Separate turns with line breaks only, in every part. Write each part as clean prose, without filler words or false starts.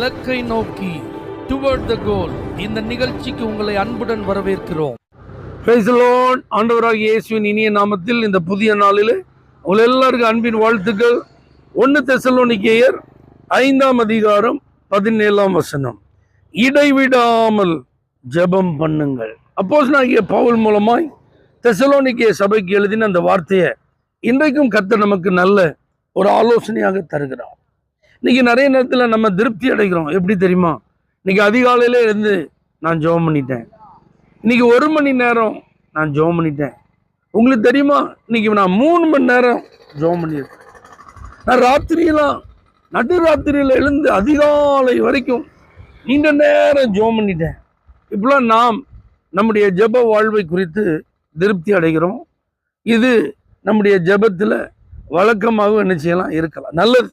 இலக்கை நோக்கி டுவர்ட் த கோல் இந்த நிகழ்ச்சிக்கு உங்களை அன்புடன் வரவேற்கிறோம்.
Praise the Lord. ஆண்டவராகிய இயேசுவின் இனிய நாமத்தில் இந்த புதிய நாளில் உங்கள் எல்லாருக்கும் அன்பின் வாழ்த்துக்கள். 1 தெசலோனிக்கேயர் 5ஆம் அதிகாரம் 17ஆம் வசனம், இடைவிடாமல் ஜெபம் பண்ணுங்கள். அப்போஸ்தலனாகிய பவுல் மூலமாய் தெசலோனிக்கே சபைக்கு எழுதின அந்த வார்த்தையை இன்றைக்கும் கர்த்தர் நமக்கு நல்ல ஒரு ஆலோசனையாக தருகிறார். இன்னைக்கு நிறைய நேரத்தில் நம்ம திருப்தி அடைகிறோம். எப்படி தெரியுமா? இன்னைக்கு அதிகாலையில இருந்து நான் ஜெபம் பண்ணிட்டேன், இன்னைக்கு 1 மணி நேரம் நான் ஜெபம் பண்ணிட்டேன். உங்களுக்கு தெரியுமா, இன்னைக்கு நான் 3 மணி நேரம் ஜெபம் பண்ணியிருக்கேன். நான் ராத்திரியெல்லாம் நடுராத்திரியில் எழுந்து அதிகாலை வரைக்கும் நீண்ட நேரம் ஜெபம் பண்ணிட்டேன். இப்பெல்லாம் நாம் நம்முடைய ஜெப வாழ்வை குறித்து திருப்தி அடைகிறோம். இது நம்முடைய ஜெபத்தில் வழக்கமாக என்ன செய்யலாம், இருக்கலாம். நல்லது.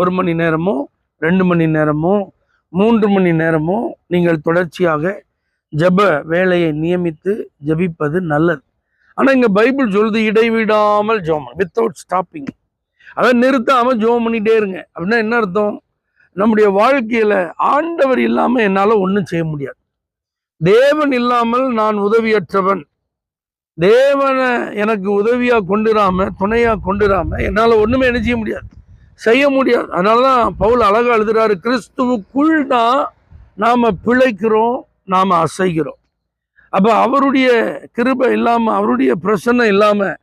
1 மணி நேரமோ 2 மணி நேரமோ 3 மணி நேரமோ நீங்கள் தொடர்ச்சியாக ஜெப வேலையை நியமித்து ஜெபிப்பது நல்லது. ஆனால் இங்கே பைபிள் சொல்லுது இடைவிடாமல் ஜெபம், வித்தவுட் ஸ்டாப்பிங். அதை நிறுத்தாமல் ஜெபம் பண்ணிகிட்டே இருங்க. அப்படின்னா என்ன அர்த்தம்? நம்முடைய வாழ்க்கையில் ஆண்டவர் இல்லாமல் என்னால் ஒன்றும் செய்ய முடியாது. தேவன் இல்லாமல் நான் உதவியற்றவன். தேவனை எனக்கு உதவியாக கொண்டுராம, துணையாக கொண்டுராம என்னால் ஒன்றுமே என்ன செய்ய முடியாது. அதனால தான் பவுல் அழகாக எழுதுறாரு, கிறிஸ்துவுக்குள் தான் நாம் பிழைக்கிறோம், நாம் அசைகிறோம். அப்போ அவருடைய கிருபை இல்லாமல், அவருடைய பிரசன்னை இல்லாமல்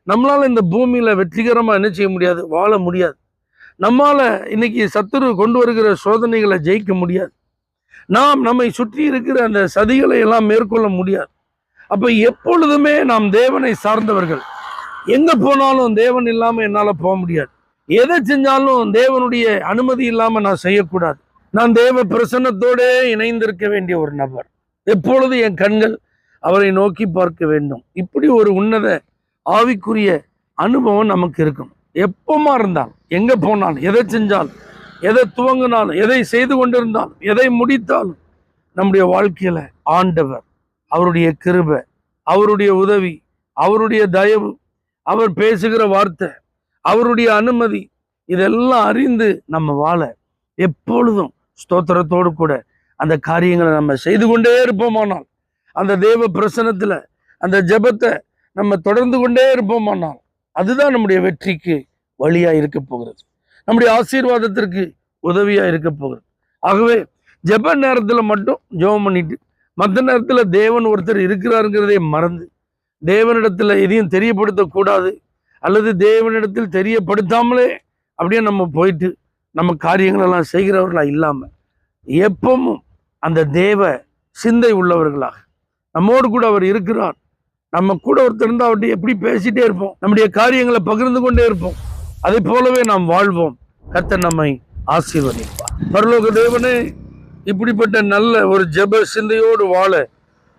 நம்மளால் இந்த பூமியில் வெற்றிகரமாக என்ன செய்ய முடியாது, வாழ முடியாது. நம்மால் இன்னைக்கு சத்துரு கொண்டு வருகிற சோதனைகளை ஜெயிக்க முடியாது. நாம் நம்மை சுற்றி இருக்கிற அந்த சதிகளை எல்லாம் மேற்கொள்ள முடியாது. அப்போ எப்பொழுதுமே நாம் தேவனை சார்ந்தவர்கள். எங்கே போனாலும் தேவன் இல்லாமல் என்னால் போக முடியாது. எதை செஞ்சாலும் தேவனுடைய அனுமதி இல்லாமல் நான் செய்யக்கூடாது. நான் தேவ பிரசன்னத்தோடு இணைந்திருக்க வேண்டிய ஒரு நபர். எப்பொழுது என் கண்கள் அவரை நோக்கி பார்க்க வேண்டும். இப்படி ஒரு உன்னத ஆவிக்குரிய அனுபவம் நமக்கு இருக்கணும். எப்பமா இருந்தாலும், எங்கே போனாலும், எதை செஞ்சாலும், எதை துவங்கினாலும், எதை செய்து கொண்டிருந்தாலும், எதை முடித்தாலும் நம்முடைய வாழ்க்கையில் ஆண்டவர், அவருடைய கிருபை, அவருடைய உதவி, அவருடைய தயவு, அவர் பேசுகிற வார்த்தை, அவருடைய அனுமதி, இதெல்லாம் அறிந்து நம்ம வாழ எப்பொழுதும் ஸ்தோத்திரத்தோடு கூட அந்த காரியங்களை நம்ம செய்து கொண்டே இருப்போமானால், அந்த தேவ பிரசனத்தில் அந்த ஜெபத்தை நம்ம தொடர்ந்து கொண்டே இருப்போமானால், அதுதான் நம்முடைய வெற்றிக்கு வழியாக இருக்க போகிறது, நம்முடைய ஆசீர்வாதத்திற்கு உதவியாக இருக்க போகிறது. ஆகவே ஜெப நேரத்தில் மட்டும் ஜெபம் பண்ணிட்டு மற்ற நேரத்தில் தேவன் ஒருத்தர் இருக்கிறாருங்கிறதே மறந்து தேவனிடத்தில் எதையும் தெரியப்படுத்தக்கூடாது, அல்லது தேவனிடத்தில் தெரியப்படுத்தாமலே அப்படியே நம்ம போயிட்டு நம்ம காரியங்களெல்லாம் செய்கிறவர்களாக இல்லாமல் எப்பவும் அந்த தேவ சிந்தை உள்ளவர்களாக நம்மோடு கூட அவர் இருக்கிறார், நம்ம கூட ஒருத்தர் இருந்தால் அவர்கிட்ட எப்படி பேசிகிட்டே இருப்போம், நம்முடைய காரியங்களை பகிர்ந்து கொண்டே இருப்போம். அதை போலவே நாம் வாழ்வோம். கர்த்தர் நம்மை ஆசீர்வதிப்பார். பரலோக தேவனே, இப்படிப்பட்ட நல்ல ஒரு ஜெப சிந்தையோடு வாழ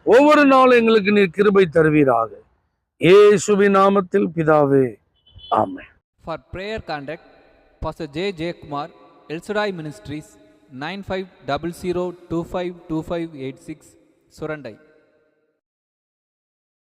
ஒவ்வொரு நாளும் எங்களுக்கு நீர் கிருபை தருவீராக. இயேசுவின் நாமத்தில் பிதாவே, ஆமென்.
For prayer contact, Pastor J. Kumar, El Shaddai Ministries, 9500252586, Surandai.